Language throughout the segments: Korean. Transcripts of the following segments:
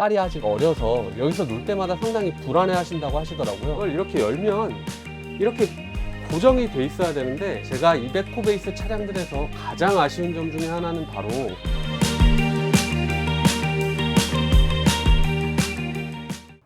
딸이 아직 어려서 여기서 놀 때마다 상당히 불안해 하신다고 하시더라고요. 이걸 이렇게 열면 이렇게 고정이 돼 있어야 되는데, 제가 200호 베이스 차량들에서 가장 아쉬운 점 중에 하나는 바로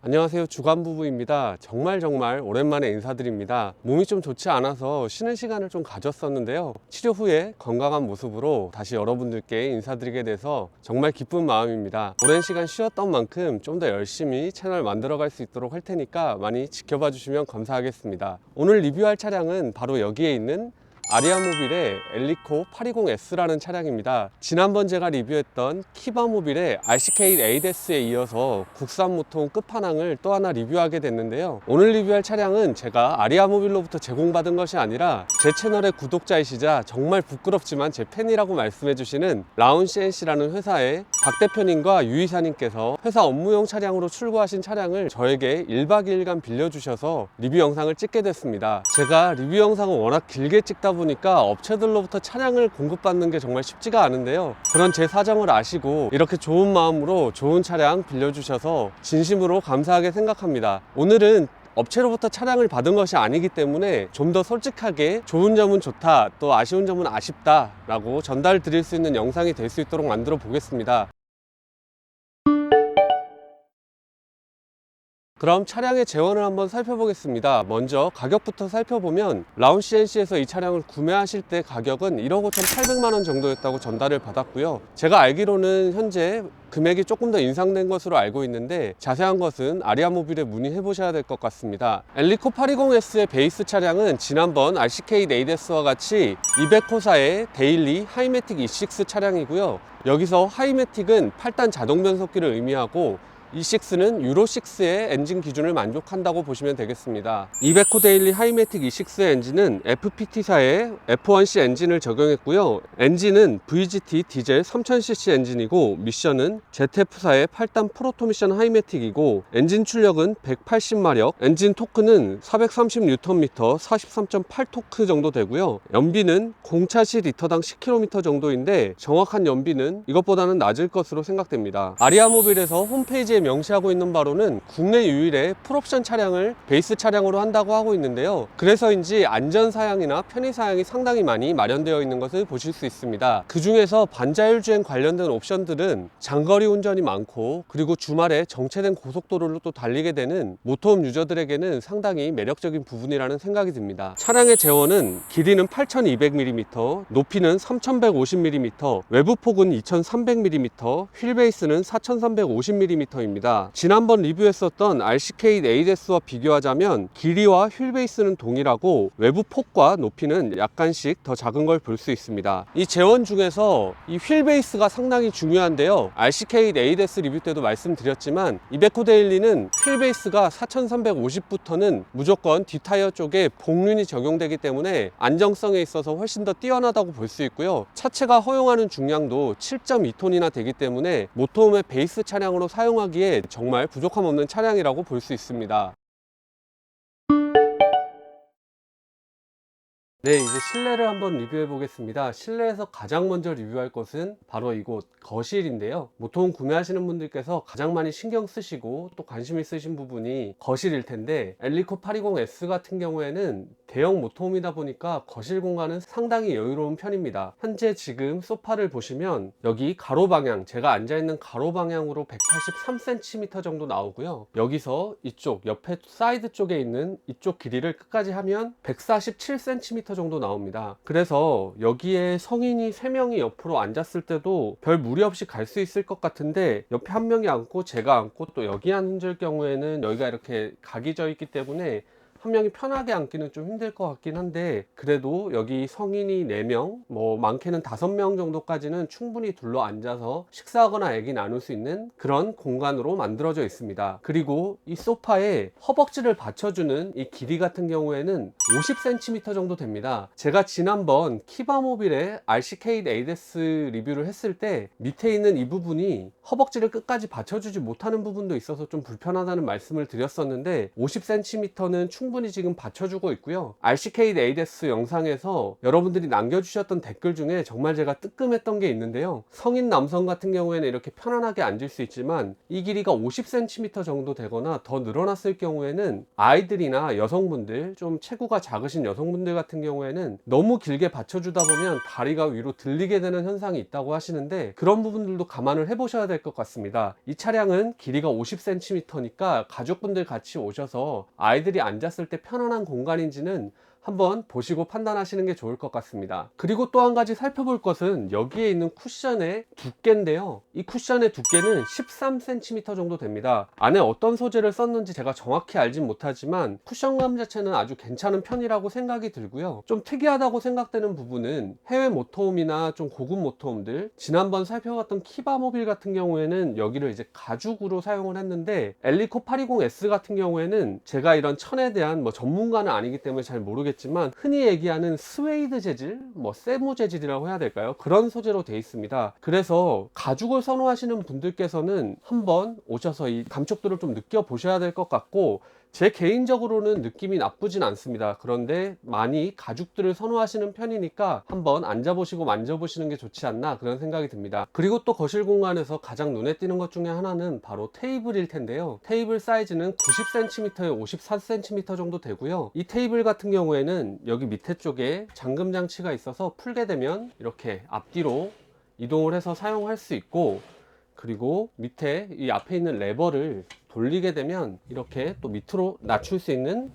안녕하세요, 주간부부입니다. 정말 오랜만에 인사드립니다. 몸이 좀 좋지 않아서 쉬는 시간을 좀 가졌었는데요, 치료 후에 건강한 모습으로 다시 여러분들께 인사드리게 돼서 정말 기쁜 마음입니다. 오랜 시간 쉬었던 만큼 좀 더 열심히 채널 만들어갈 수 있도록 할 테니까 많이 지켜봐 주시면 감사하겠습니다. 오늘 리뷰할 차량은 바로 여기에 있는 아리아모빌의 엘리코 820S라는 차량입니다. 지난번 제가 리뷰했던 키바모빌의 RCK8S에 이어서 국산 모통 끝판왕을 또 하나 리뷰하게 됐는데요, 오늘 리뷰할 차량은 제가 아리아모빌로부터 제공받은 것이 아니라 제 채널의 구독자이시자 정말 부끄럽지만 제 팬이라고 말씀해 주시는 라운CNC라는 회사의 박 대표님과 유 이사님께서 회사 업무용 차량으로 출고하신 차량을 저에게 1박 2일간 빌려주셔서 리뷰 영상을 찍게 됐습니다. 제가 리뷰 영상을 워낙 길게 찍다 보니까 업체들로부터 차량을 공급받는 게 정말 쉽지가 않은데요, 그런 제 사정을 아시고 이렇게 좋은 마음으로 좋은 차량 빌려주셔서 진심으로 감사하게 생각합니다. 오늘은 업체로부터 차량을 받은 것이 아니기 때문에 좀 더 솔직하게 좋은 점은 좋다, 또 아쉬운 점은 아쉽다 라고 전달 드릴 수 있는 영상이 될 수 있도록 만들어 보겠습니다. 그럼 차량의 재원을 한번 살펴보겠습니다. 먼저 가격부터 살펴보면 라운CNC에서 이 차량을 구매하실 때 가격은 1억 5,800만원 정도였다고 전달을 받았고요, 제가 알기로는 현재 금액이 조금 더 인상된 것으로 알고 있는데 자세한 것은 아리아모빌에 문의해 보셔야 될 것 같습니다. 엘리코 820S의 베이스 차량은 지난번 RCK8S와 같이 200호사의 데일리 하이매틱 E6 차량이고요, 여기서 하이매틱은 8단 자동 변속기를 의미하고 E6는 유로6의 엔진 기준을 만족한다고 보시면 되겠습니다. 200호 데일리 하이매틱 E6 엔진은 FPT사의 F1C 엔진을 적용했고요, 엔진은 VGT 디젤 3000cc 엔진이고 미션은 ZF사의 8단 프로토미션 하이매틱이고 엔진 출력은 180마력, 엔진 토크는 430Nm 43.8토크 정도 되고요, 연비는 공차 시 리터당 10km 정도인데 정확한 연비는 이것보다는 낮을 것으로 생각됩니다. 아리아모빌에서 홈페이지에 명시하고 있는 바로는 국내 유일의 풀옵션 차량을 베이스 차량으로 한다고 하고 있는데요, 그래서인지 안전사양이나 편의사양이 상당히 많이 마련되어 있는 것을 보실 수 있습니다. 그 중에서 반자율주행 관련된 옵션들은 장거리 운전이 많고, 그리고 주말에 정체된 고속도로를 또 달리게 되는 모터홈 유저들에게는 상당히 매력적인 부분이라는 생각이 듭니다. 차량의 제원은 길이는 8200mm, 높이는 3150mm, 외부 폭은 2300mm, 휠 베이스는 4350mm입니다. 지난번 리뷰했었던 RCK8S와 비교하자면 길이와 휠 베이스는 동일하고 외부 폭과 높이는 약간씩 더 작은 걸 볼 수 있습니다. 이 제원 중에서 이 휠 베이스가 상당히 중요한데요, RCK8S 리뷰 때도 말씀드렸지만 200호 데일리는 휠 베이스가 4350부터는 무조건 뒷타이어 쪽에 복륜이 적용되기 때문에 안정성에 있어서 훨씬 더 뛰어나다고 볼 수 있고요, 차체가 허용하는 중량도 7.2톤이나 되기 때문에 모터홈의 베이스 차량으로 사용하기에 정말 부족함 없는 차량이라고 볼 수 있습니다. 네, 이제 실내를 한번 리뷰해 보겠습니다. 실내에서 가장 먼저 리뷰할 것은 바로 이곳 거실인데요, 모통 구매하시는 분들께서 가장 많이 신경 쓰시고 또 관심 있으신 부분이 거실일 텐데, 엘리코 820S 같은 경우에는 대형 모터홈이다 보니까 거실 공간은 상당히 여유로운 편입니다. 현재 지금 소파를 보시면 여기 가로 방향, 제가 앉아있는 가로 방향으로 183cm 정도 나오고요, 여기서 이쪽 옆에 사이드 쪽에 있는 이쪽 길이를 끝까지 하면 147cm 정도 나옵니다. 그래서 여기에 성인이 3명이 옆으로 앉았을 때도 별 무리 없이 갈 수 있을 것 같은데, 옆에 한 명이 앉고 제가 앉고 또 여기 앉을 경우에는 여기가 이렇게 각이 져 있기 때문에 한 명이 편하게 앉기는 좀 힘들 것 같긴 한데, 그래도 여기 성인이 4명, 뭐 많게는 5명 정도까지는 충분히 둘러 앉아서 식사하거나 얘기 나눌 수 있는 그런 공간으로 만들어져 있습니다. 그리고 이 소파에 허벅지를 받쳐주는 이 길이 같은 경우에는 50cm 정도 됩니다. 제가 지난번 키바모빌의 RCK8S 리뷰를 했을 때 밑에 있는 이 부분이 허벅지를 끝까지 받쳐주지 못하는 부분도 있어서 좀 불편하다는 말씀을 드렸었는데, 50cm는 충분히 충분히 지금 받쳐주고 있고요. RCK 네이데스 영상에서 여러분들이 남겨주셨던 댓글 중에 정말 제가 뜨끔했던 게 있는데요. 성인 남성 같은 경우에는 이렇게 편안하게 앉을 수 있지만 이 길이가 50cm 정도 되거나 더 늘어났을 경우에는 아이들이나 여성분들, 좀 체구가 작으신 여성분들 같은 경우에는 너무 길게 받쳐주다 보면 다리가 위로 들리게 되는 현상이 있다고 하시는데, 그런 부분들도 감안을 해보셔야 될 것 같습니다. 이 차량은 길이가 50cm니까 가족분들 같이 오셔서 아이들이 앉았을 때 편안한 공간인지는 한번 보시고 판단하시는 게 좋을 것 같습니다. 그리고 또 한 가지 살펴볼 것은 여기에 있는 쿠션의 두께인데요. 이 쿠션의 두께는 13cm 정도 됩니다. 안에 어떤 소재를 썼는지 제가 정확히 알진 못하지만 쿠션감 자체는 아주 괜찮은 편이라고 생각이 들고요. 좀 특이하다고 생각되는 부분은 해외 모터홈이나 좀 고급 모터홈들, 지난번 살펴봤던 키바 모빌 같은 경우에는 여기를 이제 가죽으로 사용을 했는데, 엘리코 820S 같은 경우에는 제가 이런 천에 대한 전문가는 아니기 때문에 잘 모르겠지만 흔히 얘기하는 스웨이드 재질, 세무 재질이라고 해야 될까요? 그런 소재로 되어 있습니다. 그래서 가죽을 선호하시는 분들께서는 한번 오셔서 이 감촉도를 좀 느껴보셔야 될 것 같고, 제 개인적으로는 느낌이 나쁘진 않습니다. 그런데 많이 가죽들을 선호하시는 편이니까 한번 앉아보시고 만져보시는 게 좋지 않나, 그런 생각이 듭니다. 그리고 또 거실 공간에서 가장 눈에 띄는 것 중에 하나는 바로 테이블일 텐데요. 테이블 사이즈는 90cm에 54cm 정도 되고요. 이 테이블 같은 경우에는 여기 밑에 쪽에 잠금 장치가 있어서 풀게 되면 이렇게 앞뒤로 이동을 해서 사용할 수 있고, 그리고 밑에 이 앞에 있는 레버를 돌리게 되면 이렇게 또 밑으로 낮출 수 있는,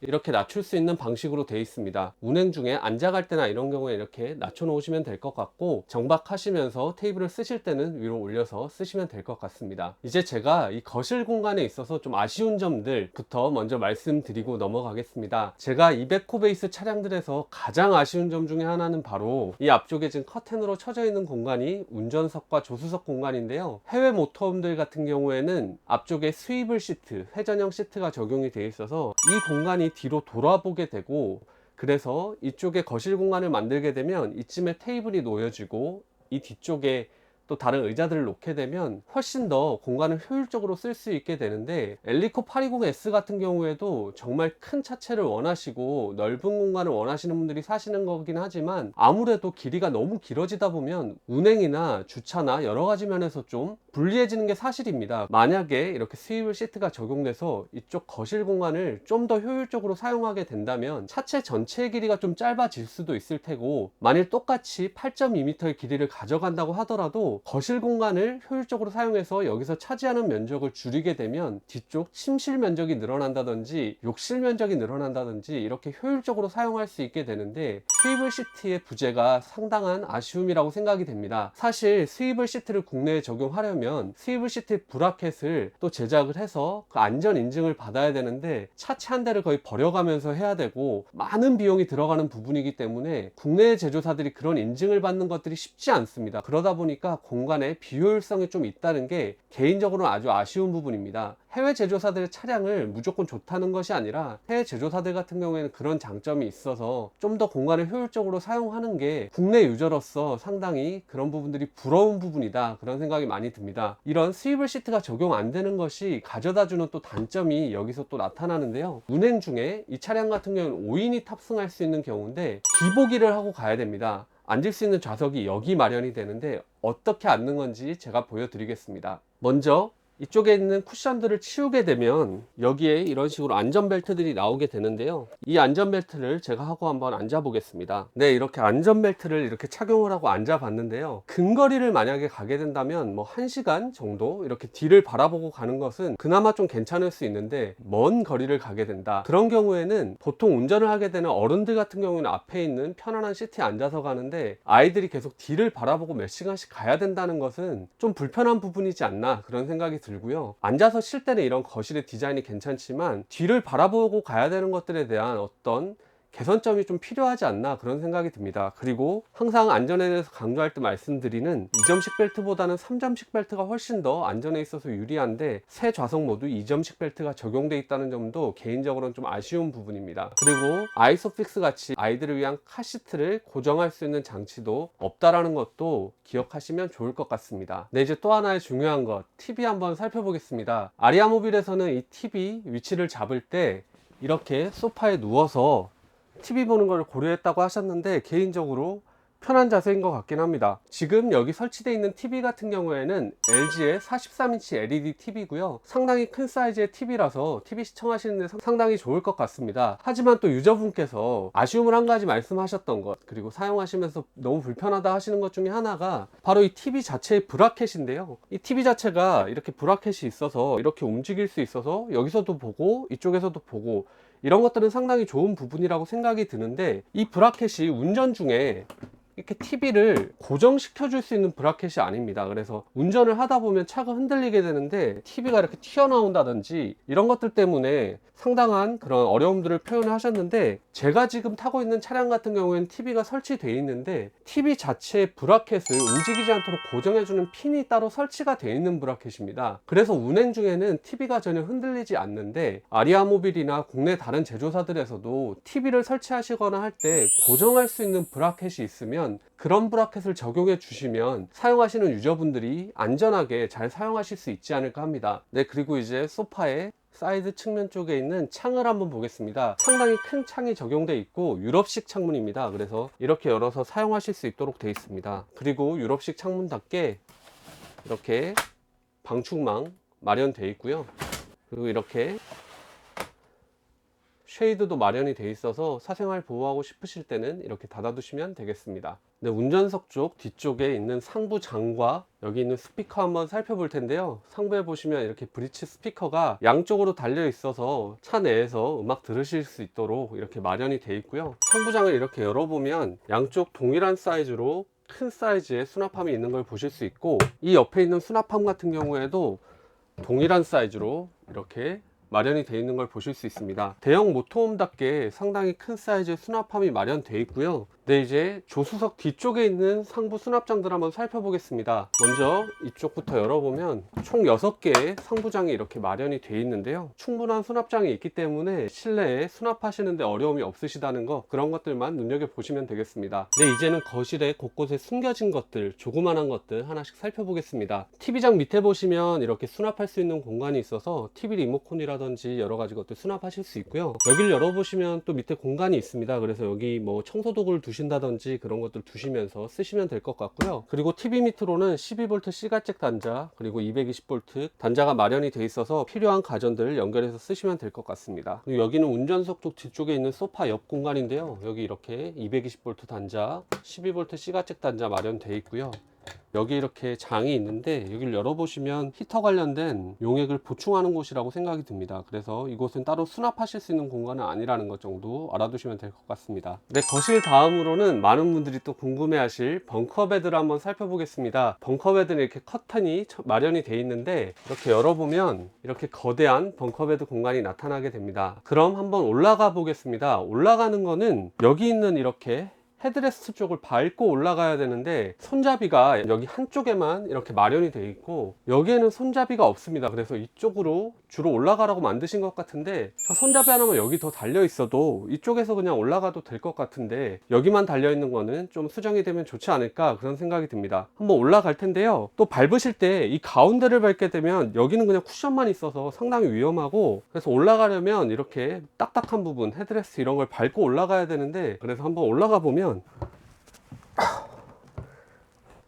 이렇게 낮출 수 있는 방식으로 되어 있습니다. 운행 중에 앉아갈 때나 이런 경우에 이렇게 낮춰 놓으시면 될 것 같고, 정박하시면서 테이블을 쓰실 때는 위로 올려서 쓰시면 될 것 같습니다. 이제 제가 이 거실 공간에 있어서 좀 아쉬운 점들부터 먼저 말씀드리고 넘어가겠습니다. 제가 200호 베이스 차량들에서 가장 아쉬운 점 중에 하나는 바로 이 앞쪽에 지금 커튼으로 쳐져 있는 공간이 운전석과 조수석 공간인데요. 해외 모터홈들 같은 경우에는 앞쪽에 스위블 시트, 회전형 시트가 적용이 되어 있어서 이 공간이 뒤로 돌아보게 되고, 그래서 이쪽에 거실 공간을 만들게 되면 이쯤에 테이블이 놓여지고 이 뒤쪽에 또 다른 의자들을 놓게 되면 훨씬 더 공간을 효율적으로 쓸 수 있게 되는데, 엘리코 820S 같은 경우에도 정말 큰 차체를 원하시고 넓은 공간을 원하시는 분들이 사시는 거긴 하지만, 아무래도 길이가 너무 길어지다 보면 운행이나 주차나 여러 가지 면에서 좀 불리해지는 게 사실입니다. 만약에 이렇게 스위블 시트가 적용돼서 이쪽 거실 공간을 좀 더 효율적으로 사용하게 된다면 차체 전체의 길이가 좀 짧아질 수도 있을 테고, 만일 똑같이 8.2m의 길이를 가져간다고 하더라도 거실 공간을 효율적으로 사용해서 여기서 차지하는 면적을 줄이게 되면 뒤쪽 침실 면적이 늘어난다든지 욕실 면적이 늘어난다든지 이렇게 효율적으로 사용할 수 있게 되는데, 스위블 시트의 부재가 상당한 아쉬움이라고 생각이 됩니다. 사실 스위블 시트를 국내에 적용하려면 스위블 시트 브라켓을 또 제작을 해서 그 안전 인증을 받아야 되는데, 차체 한 대를 거의 버려가면서 해야 되고 많은 비용이 들어가는 부분이기 때문에 국내 제조사들이 그런 인증을 받는 것들이 쉽지 않습니다. 그러다 보니까 공간에 비효율성이 좀 있다는 게 개인적으로는 아주 아쉬운 부분입니다. 해외 제조사들의 차량을 무조건 좋다는 것이 아니라, 해외 제조사들 같은 경우에는 그런 장점이 있어서 좀 더 공간을 효율적으로 사용하는 게 국내 유저로서 상당히 그런 부분들이 부러운 부분이다, 그런 생각이 많이 듭니다. 이런 스위블 시트가 적용 안 되는 것이 가져다주는 또 단점이 여기서 또 나타나는데요. 운행 중에 이 차량 같은 경우는 5인이 탑승할 수 있는 경우인데 기보기를 하고 가야 됩니다. 앉을 수 있는 좌석이 여기 마련이 되는데 어떻게 앉는 건지 제가 보여드리겠습니다. 먼저 이쪽에 있는 쿠션들을 치우게 되면 여기에 이런 식으로 안전벨트들이 나오게 되는데요. 이 안전벨트를 제가 하고 한번 앉아 보겠습니다. 네, 이렇게 안전벨트를 이렇게 착용을 하고 앉아 봤는데요. 근거리를 만약에 가게 된다면 1시간 정도 이렇게 뒤를 바라보고 가는 것은 그나마 좀 괜찮을 수 있는데, 먼 거리를 가게 된다, 그런 경우에는 보통 운전을 하게 되는 어른들 같은 경우는 앞에 있는 편안한 시트에 앉아서 가는데, 아이들이 계속 뒤를 바라보고 몇 시간씩 가야 된다는 것은 좀 불편한 부분이지 않나, 그런 생각이 들고요. 앉아서 쉴 때는 이런 거실의 디자인이 괜찮지만 뒤를 바라보고 가야 되는 것들에 대한 어떤 개선점이 좀 필요하지 않나 그런 생각이 듭니다. 그리고 항상 안전에 대해서 강조할 때 말씀드리는 2점식 벨트보다는 3점식 벨트가 훨씬 더 안전에 있어서 유리한데 새 좌석 모두 2점식 벨트가 적용돼 있다는 점도 개인적으로는 좀 아쉬운 부분입니다. 그리고 아이소픽스 같이 아이들을 위한 카시트를 고정할 수 있는 장치도 없다라는 것도 기억하시면 좋을 것 같습니다. 네, 이제 또 하나의 중요한 것, TV 한번 살펴보겠습니다. 아리아모빌에서는 이 TV 위치를 잡을 때 이렇게 소파에 누워서 TV 보는 걸 고려했다고 하셨는데 개인적으로 편한 자세인 것 같긴 합니다. 지금 여기 설치되어 있는 TV 같은 경우에는 LG의 43인치 LED TV고요. 상당히 큰 사이즈의 TV라서 TV 시청하시는 데 상당히 좋을 것 같습니다. 하지만 또 유저분께서 아쉬움을 한 가지 말씀하셨던 것, 그리고 사용하시면서 너무 불편하다 하시는 것 중에 하나가 바로 이 TV 자체의 브라켓인데요. 이 TV 자체가 이렇게 브라켓이 있어서 이렇게 움직일 수 있어서 여기서도 보고 이쪽에서도 보고 이런 것들은 상당히 좋은 부분이라고 생각이 드는데, 이 브라켓이 운전 중에 이렇게 TV를 고정시켜 줄 수 있는 브라켓이 아닙니다. 그래서 운전을 하다 보면 차가 흔들리게 되는데 TV가 이렇게 튀어나온다든지 이런 것들 때문에 상당한 그런 어려움들을 표현을 하셨는데, 제가 지금 타고 있는 차량 같은 경우에는 TV가 설치되어 있는데 TV 자체의 브라켓을 움직이지 않도록 고정해주는 핀이 따로 설치가 되어 있는 브라켓입니다. 그래서 운행 중에는 TV가 전혀 흔들리지 않는데, 아리아모빌이나 국내 다른 제조사들에서도 TV를 설치하시거나 할 때 고정할 수 있는 브라켓이 있으면 그런 브라켓을 적용해 주시면 사용하시는 유저분들이 안전하게 잘 사용하실 수 있지 않을까 합니다. 네, 그리고 이제 소파의 사이드 측면 쪽에 있는 창을 한번 보겠습니다. 상당히 큰 창이 적용되어 있고 유럽식 창문입니다. 그래서 이렇게 열어서 사용하실 수 있도록 되어 있습니다. 그리고 유럽식 창문답게 이렇게 방충망 마련되어 있고요. 그리고 이렇게 쉐이드도 마련이 되어 있어서 사생활 보호하고 싶으실 때는 이렇게 닫아 두시면 되겠습니다. 네, 운전석 쪽 뒤쪽에 있는 상부 장과 여기 있는 스피커 한번 살펴볼 텐데요. 상부에 보시면 이렇게 브리치 스피커가 양쪽으로 달려 있어서 차 내에서 음악 들으실 수 있도록 이렇게 마련이 되어 있고요. 상부장을 이렇게 열어보면 양쪽 동일한 사이즈로 큰 사이즈의 수납함이 있는 걸 보실 수 있고, 이 옆에 있는 수납함 같은 경우에도 동일한 사이즈로 이렇게 마련이 되어 있는 걸 보실 수 있습니다. 대형 모터홈답게 상당히 큰 사이즈의 수납함이 마련되어 있고요. 네, 이제 조수석 뒤쪽에 있는 상부 수납장들 한번 살펴보겠습니다. 먼저 이쪽부터 열어보면 총 6개의 상부장이 이렇게 마련이 되어 있는데요. 충분한 수납장이 있기 때문에 실내에 수납하시는데 어려움이 없으시다는 거, 그런 것들만 눈여겨보시면 되겠습니다. 네, 이제는 거실에 곳곳에 숨겨진 것들, 조그만한 것들 하나씩 살펴보겠습니다. TV장 밑에 보시면 이렇게 수납할 수 있는 공간이 있어서 TV 리모컨이라든지 여러 가지 것들 수납하실 수 있고요. 여기를 열어보시면 또 밑에 공간이 있습니다. 그래서 여기 뭐 청소도구를 두신다든지 그런 것들 두시면서 쓰시면 될 것 같고요. 그리고 TV 밑으로는 12V C가잭 단자, 그리고 220V 단자가 마련이 되어 있어서 필요한 가전들 연결해서 쓰시면 될 것 같습니다. 그리고 여기는 운전석 쪽 뒤쪽에 있는 소파 옆 공간인데요. 여기 이렇게 220V 단자, 12V C가잭 단자 마련되어 있고요. 여기 이렇게 장이 있는데 여기를 열어보시면 히터 관련된 용액을 보충하는 곳이라고 생각이 듭니다. 그래서 이곳은 따로 수납하실 수 있는 공간은 아니라는 것 정도 알아두시면 될 것 같습니다. 네, 거실 다음으로는 많은 분들이 또 궁금해하실 벙커베드를 한번 살펴보겠습니다. 벙커베드는 이렇게 커튼이 마련이 되어 있는데 이렇게 열어보면 이렇게 거대한 벙커베드 공간이 나타나게 됩니다. 그럼 한번 올라가 보겠습니다. 올라가는 거는 여기 있는 이렇게 헤드레스트 쪽을 밟고 올라가야 되는데 손잡이가 여기 한쪽에만 이렇게 마련이 되어 있고 여기에는 손잡이가 없습니다. 그래서 이쪽으로 주로 올라가라고 만드신 것 같은데, 저 손잡이 하나만 여기 더 달려 있어도 이쪽에서 그냥 올라가도 될 것 같은데 여기만 달려 있는 거는 좀 수정이 되면 좋지 않을까 그런 생각이 듭니다. 한번 올라갈 텐데요, 또 밟으실 때 이 가운데를 밟게 되면 여기는 그냥 쿠션만 있어서 상당히 위험하고, 그래서 올라가려면 이렇게 딱딱한 부분 헤드레스트 이런 걸 밟고 올라가야 되는데, 그래서 한번 올라가 보면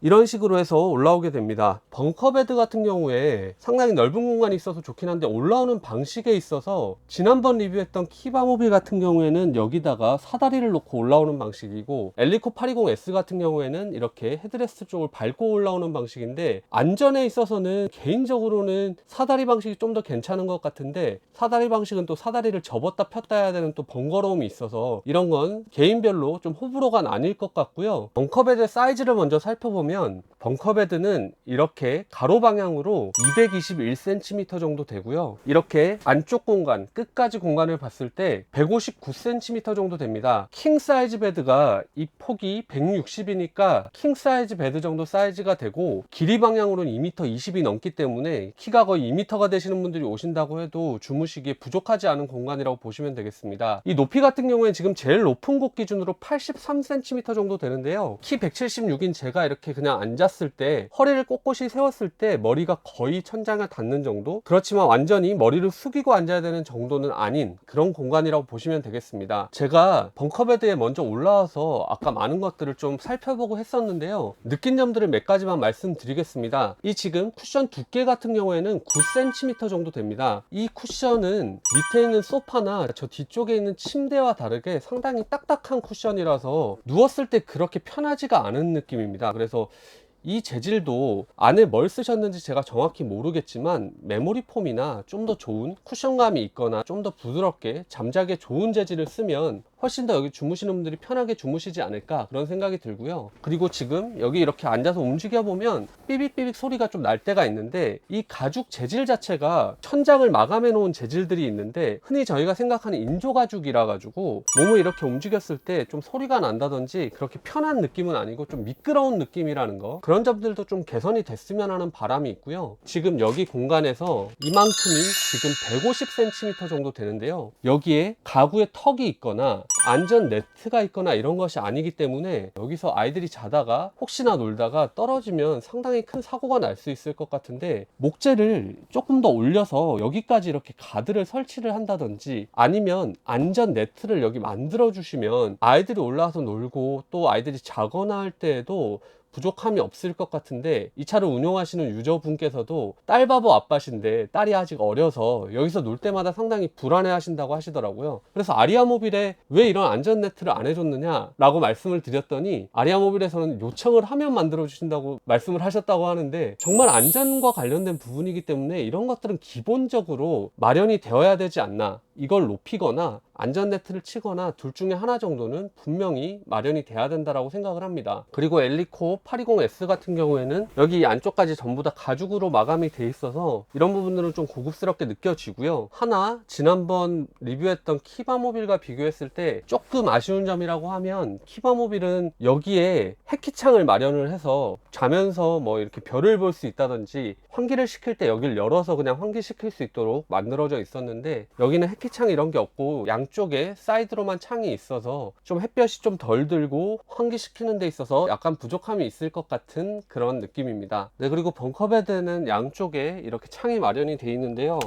이런 식으로 해서 올라오게 됩니다. 벙커베드 같은 경우에 상당히 넓은 공간이 있어서 좋긴 한데 올라오는 방식에 있어서 지난번 리뷰했던 키바모빌 같은 경우에는 여기다가 사다리를 놓고 올라오는 방식이고, 엘리코 820S 같은 경우에는 이렇게 헤드레스트 쪽을 밟고 올라오는 방식인데, 안전에 있어서는 개인적으로는 사다리 방식이 좀 더 괜찮은 것 같은데, 사다리 방식은 또 사다리를 접었다 폈다 해야 되는 또 번거로움이 있어서 이런 건 개인별로 좀 호불호가 나뉠 것 같고요. 벙커베드의 사이즈를 먼저 살펴보면 살펴보면 벙커베드는 이렇게 가로 방향으로 221cm 정도 되고요. 이렇게 안쪽 공간, 끝까지 공간을 봤을 때 159cm 정도 됩니다. 킹 사이즈 베드가 이 폭이 160이니까 킹 사이즈 베드 정도 사이즈가 되고, 길이 방향으로는 2m 20이 넘기 때문에 키가 거의 2m가 되시는 분들이 오신다고 해도 주무시기에 부족하지 않은 공간이라고 보시면 되겠습니다. 이 높이 같은 경우에는 지금 제일 높은 곳 기준으로 83cm 정도 되는데요. 키 176인 제가 이렇게 그냥 앉았을 때, 허리를 꼿꼿이 세웠을 때 머리가 거의 천장을 닿는 정도? 그렇지만 완전히 머리를 숙이고 앉아야 되는 정도는 아닌 그런 공간이라고 보시면 되겠습니다. 제가 벙커베드에 먼저 올라와서 아까 많은 것들을 좀 살펴보고 했었는데요. 느낀 점들을 몇 가지만 말씀드리겠습니다. 이 지금 쿠션 두께 같은 경우에는 9cm 정도 됩니다. 이 쿠션은 밑에 있는 소파나 저 뒤쪽에 있는 침대와 다르게 상당히 딱딱한 쿠션이라서 누웠을 때 그렇게 편하지가 않은 느낌입니다. 그래서 이 재질도 안에 뭘 쓰셨는지 제가 정확히 모르겠지만 메모리 폼이나 좀 더 좋은 쿠션감이 있거나 좀 더 부드럽게 잠자기에 좋은 재질을 쓰면 훨씬 더 여기 주무시는 분들이 편하게 주무시지 않을까, 그런 생각이 들고요. 그리고 지금 여기 이렇게 앉아서 움직여 보면 삐빅삐빅 소리가 좀 날 때가 있는데, 이 가죽 재질 자체가 천장을 마감해 놓은 재질들이 있는데, 흔히 저희가 생각하는 인조 가죽이라 가지고 몸을 이렇게 움직였을 때 좀 소리가 난다든지 그렇게 편한 느낌은 아니고 좀 미끄러운 느낌이라는 거, 그런 점들도 좀 개선이 됐으면 하는 바람이 있고요. 지금 여기 공간에서 이만큼이 지금 150cm 정도 되는데요. 여기에 가구에 턱이 있거나 안전 네트가 있거나 이런 것이 아니기 때문에 여기서 아이들이 자다가 혹시나 놀다가 떨어지면 상당히 큰 사고가 날 수 있을 것 같은데, 목재를 조금 더 올려서 여기까지 이렇게 가드를 설치를 한다든지 아니면 안전 네트를 여기 만들어 주시면 아이들이 올라와서 놀고 또 아이들이 자거나 할 때에도 부족함이 없을 것 같은데, 이 차를 운용하시는 유저분께서도 딸바보 아빠신데 딸이 아직 어려서 여기서 놀 때마다 상당히 불안해 하신다고 하시더라고요. 그래서 아리아모빌에 왜 이런 안전 네트를 안 해줬느냐 라고 말씀을 드렸더니, 아리아모빌에서는 요청을 하면 만들어 주신다고 말씀을 하셨다고 하는데, 정말 안전과 관련된 부분이기 때문에 이런 것들은 기본적으로 마련이 되어야 되지 않나, 이걸 높이거나 안전 네트를 치거나 둘 중에 하나 정도는 분명히 마련이 돼야 된다라고 생각을 합니다. 그리고 엘리코 820S 같은 경우에는 여기 안쪽까지 전부 다 가죽으로 마감이 돼 있어서 이런 부분들은 좀 고급스럽게 느껴지고요. 하나 지난번 리뷰했던 키바모빌과 비교했을 때 조금 아쉬운 점이라고 하면, 키바모빌은 여기에 해키창을 마련을 해서 자면서 뭐 이렇게 별을 볼 수 있다든지 환기를 시킬 때 여기를 열어서 그냥 환기시킬 수 있도록 만들어져 있었는데, 여기는 해키창 이런 게 없고 양쪽에 사이드로만 창이 있어서 좀 햇볕이 좀 덜 들고 환기시키는 데 있어서 약간 부족함이 있을 것 같은 그런 느낌입니다. 네, 그리고 벙커베드는 양쪽에 이렇게 창이 마련이 되어 있는데요.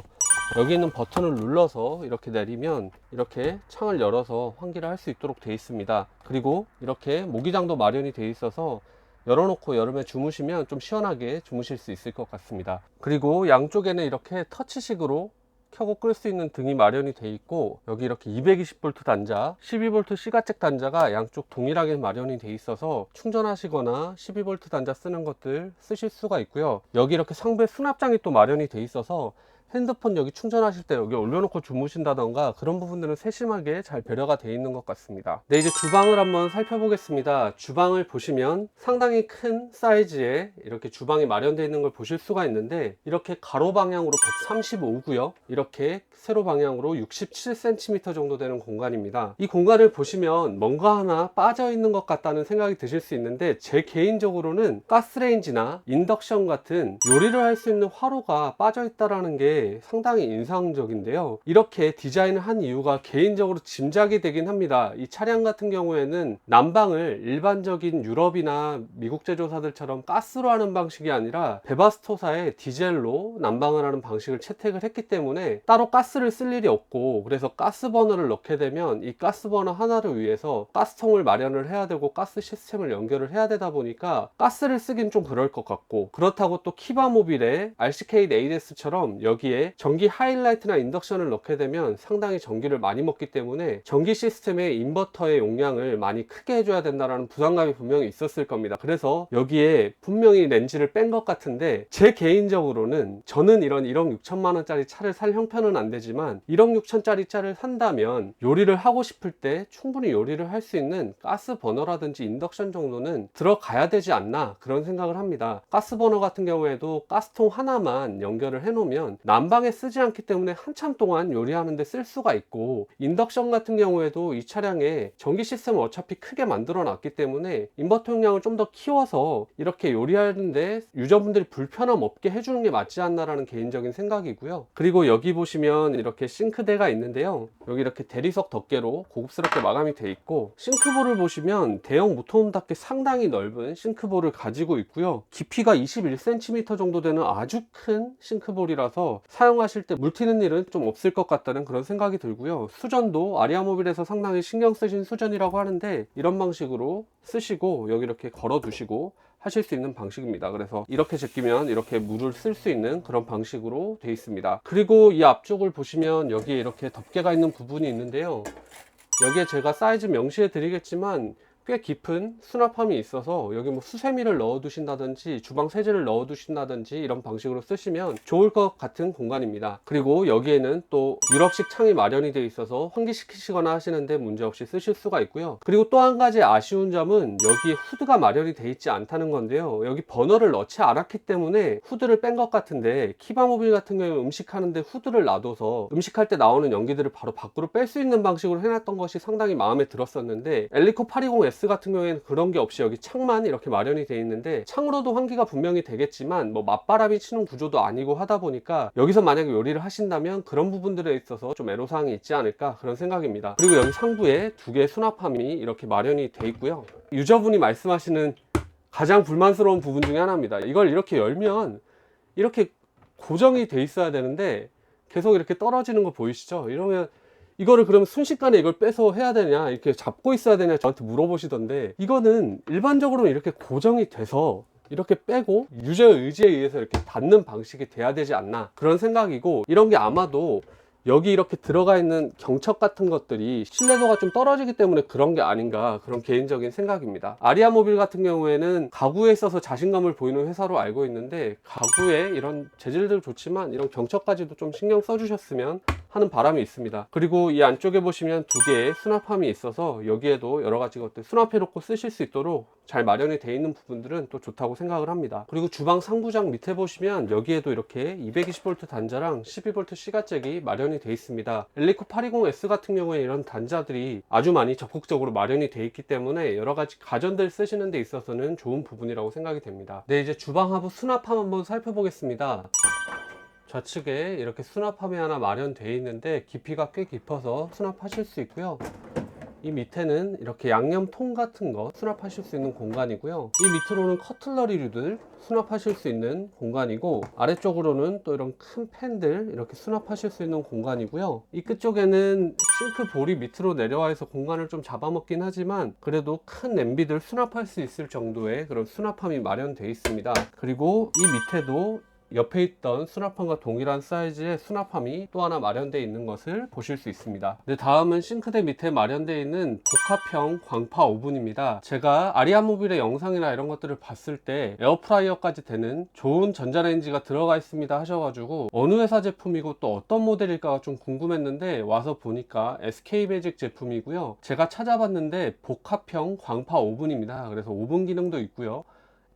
여기 있는 버튼을 눌러서 이렇게 내리면 이렇게 창을 열어서 환기를 할 수 있도록 되어 있습니다. 그리고 이렇게 모기장도 마련이 되어 있어서 열어놓고 여름에 주무시면 좀 시원하게 주무실 수 있을 것 같습니다. 그리고 양쪽에는 이렇게 터치식으로 켜고 끌 수 있는 등이 마련이 되어 있고, 여기 이렇게 220V 단자, 12V C가책 단자가 양쪽 동일하게 마련이 되어 있어서 충전하시거나 12V 단자 쓰는 것들 쓰실 수가 있고요. 여기 이렇게 상부에 수납장이 또 마련이 되어 있어서 핸드폰 여기 충전하실 때 여기 올려놓고 주무신다던가 그런 부분들은 세심하게 잘 배려가 되어 있는 것 같습니다. 네, 이제 주방을 한번 살펴보겠습니다. 주방을 보시면 상당히 큰 사이즈의 이렇게 주방이 마련되어 있는 걸 보실 수가 있는데, 이렇게 가로 방향으로 135고요 이렇게 세로 방향으로 67cm 정도 되는 공간입니다. 이 공간을 보시면 뭔가 하나 빠져 있는 것 같다는 생각이 드실 수 있는데, 제 개인적으로는 가스레인지나 인덕션 같은 요리를 할 수 있는 화로가 빠져 있다라는 게 상당히 인상적인데요. 이렇게 디자인을 한 이유가 개인적으로 짐작이 되긴 합니다. 이 차량 같은 경우에는 난방을 일반적인 유럽이나 미국 제조사들처럼 가스로 하는 방식이 아니라 베바스토사의 디젤로 난방을 하는 방식을 채택을 했기 때문에 따로 가스를 쓸 일이 없고, 그래서 가스버너를 넣게 되면 이 가스버너 하나를 위해서 가스통을 마련을 해야 되고 가스 시스템을 연결을 해야 되다 보니까 가스를 쓰긴 좀 그럴 것 같고, 그렇다고 또 키바모빌의 RCK8S처럼 여기에 여기에 전기 하이라이트나 인덕션을 넣게 되면 상당히 전기를 많이 먹기 때문에 전기 시스템의 인버터의 용량을 많이 크게 해줘야 된다는 부담감이 분명히 있었을 겁니다. 그래서 여기에 분명히 렌즈를 뺀 것 같은데, 제 개인적으로는 저는 이런 1억 6천만 원짜리 차를 살 형편은 안 되지만 1억 6천짜리 차를 산다면 요리를 하고 싶을 때 충분히 요리를 할 수 있는 가스 버너라든지 인덕션 정도는 들어가야 되지 않나, 그런 생각을 합니다. 가스 버너 같은 경우에도 가스통 하나만 연결을 해 놓으면 난방에 쓰지 않기 때문에 한참 동안 요리하는데 쓸 수가 있고, 인덕션 같은 경우에도 이 차량에 전기 시스템을 어차피 크게 만들어 놨기 때문에 인버터 용량을 좀 더 키워서 이렇게 요리하는데 유저분들이 불편함 없게 해주는 게 맞지 않나라는 개인적인 생각이고요. 그리고 여기 보시면 이렇게 싱크대가 있는데요, 여기 이렇게 대리석 덮개로 고급스럽게 마감이 돼 있고, 싱크볼을 보시면 대형 모터홈답게 상당히 넓은 싱크볼을 가지고 있고요. 깊이가 21cm 정도 되는 아주 큰 싱크볼이라서 사용하실 때 물 튀는 일은 좀 없을 것 같다는 그런 생각이 들고요. 수전도 아리아모빌에서 상당히 신경 쓰신 수전이라고 하는데, 이런 방식으로 쓰시고 여기 이렇게 걸어 두시고 하실 수 있는 방식입니다. 그래서 이렇게 제끼면 이렇게 물을 쓸 수 있는 그런 방식으로 되어 있습니다. 그리고 이 앞쪽을 보시면 여기에 이렇게 덮개가 있는 부분이 있는데요, 여기에 제가 사이즈 명시해 드리겠지만 꽤 깊은 수납함이 있어서 여기 뭐 수세미를 넣어 두신다든지 주방 세제를 넣어 두신다든지 이런 방식으로 쓰시면 좋을 것 같은 공간입니다. 그리고 여기에는 또 유럽식 창이 마련이 되어 있어서 환기시키시거나 하시는데 문제없이 쓰실 수가 있고요. 그리고 또 한 가지 아쉬운 점은 여기에 후드가 마련이 되어 있지 않다는 건데요, 여기 버너를 넣지 않았기 때문에 후드를 뺀 것 같은데, 키바모빌 같은 경우에 음식하는데 후드를 놔둬서 음식할 때 나오는 연기들을 바로 밖으로 뺄 수 있는 방식으로 해놨던 것이 상당히 마음에 들었었는데, 엘리코 820S 같은 경우에는 그런 게 없이 여기 창만 이렇게 마련이 되어 있는데, 창으로도 환기가 분명히 되겠지만 뭐 맞바람이 치는 구조도 아니고 하다 보니까 여기서 만약에 요리를 하신다면 그런 부분들에 있어서 좀 애로사항이 있지 않을까, 그런 생각입니다. 그리고 여기 상부에 두 개의 수납함이 이렇게 마련이 되어 있고요. 유저분이 말씀하시는 가장 불만스러운 부분 중에 하나입니다. 이걸 이렇게 열면 이렇게 고정이 돼 있어야 되는데 계속 이렇게 떨어지는 거 보이시죠? 이러면 이거를 그러면 순식간에 이걸 빼서 해야 되냐, 이렇게 잡고 있어야 되냐 저한테 물어보시던데, 이거는 일반적으로 이렇게 고정이 돼서 이렇게 빼고 유저의 의지에 의해서 이렇게 닫는 방식이 돼야 되지 않나, 그런 생각이고, 이런 게 아마도 여기 이렇게 들어가 있는 경첩 같은 것들이 신뢰도가 좀 떨어지기 때문에 그런 게 아닌가, 그런 개인적인 생각입니다. 아리아모빌 같은 경우에는 가구에 있어서 자신감을 보이는 회사로 알고 있는데, 가구에 이런 재질들 좋지만 이런 경첩까지도 좀 신경 써주셨으면 하는 바람이 있습니다. 그리고 이 안쪽에 보시면 두 개의 수납함이 있어서 여기에도 여러 가지 것들 수납해 놓고 쓰실 수 있도록 잘 마련이 되어 있는 부분들은 또 좋다고 생각을 합니다. 그리고 주방 상부장 밑에 보시면 여기에도 이렇게 220V 단자랑 12V 시가잭이 마련이 되어 있습니다. 엘리코 820S 같은 경우에 이런 단자들이 아주 많이 적극적으로 마련이 되어 있기 때문에 여러 가지 가전들 쓰시는 데 있어서는 좋은 부분이라고 생각이 됩니다. 네, 이제 주방 하부 수납함 한번 살펴보겠습니다. 좌측에 이렇게 수납함이 하나 마련되어 있는데 깊이가 꽤 깊어서 수납하실 수 있고요. 이 밑에는 이렇게 양념통 같은 거 수납하실 수 있는 공간이고요. 이 밑으로는 커틀러리류들 수납하실 수 있는 공간이고, 아래쪽으로는 또 이런 큰 팬들 이렇게 수납하실 수 있는 공간이고요. 이 끝쪽에는 싱크볼이 밑으로 내려와 있어 공간을 좀 잡아먹긴 하지만 그래도 큰 냄비들 수납할 수 있을 정도의 그런 수납함이 마련되어 있습니다. 그리고 이 밑에도 옆에 있던 수납함과 동일한 사이즈의 수납함이 또 하나 마련되어 있는 것을 보실 수 있습니다. 네, 다음은 싱크대 밑에 마련되어 있는 복합형 광파 오븐입니다. 제가 아리아모빌의 영상이나 이런 것들을 봤을 때 에어프라이어까지 되는 좋은 전자레인지가 들어가 있습니다 하셔가지고 어느 회사 제품이고 또 어떤 모델일까 좀 궁금했는데, 와서 보니까 SK매직 제품이고요. 제가 찾아봤는데 복합형 광파 오븐입니다. 그래서 오븐 기능도 있고요,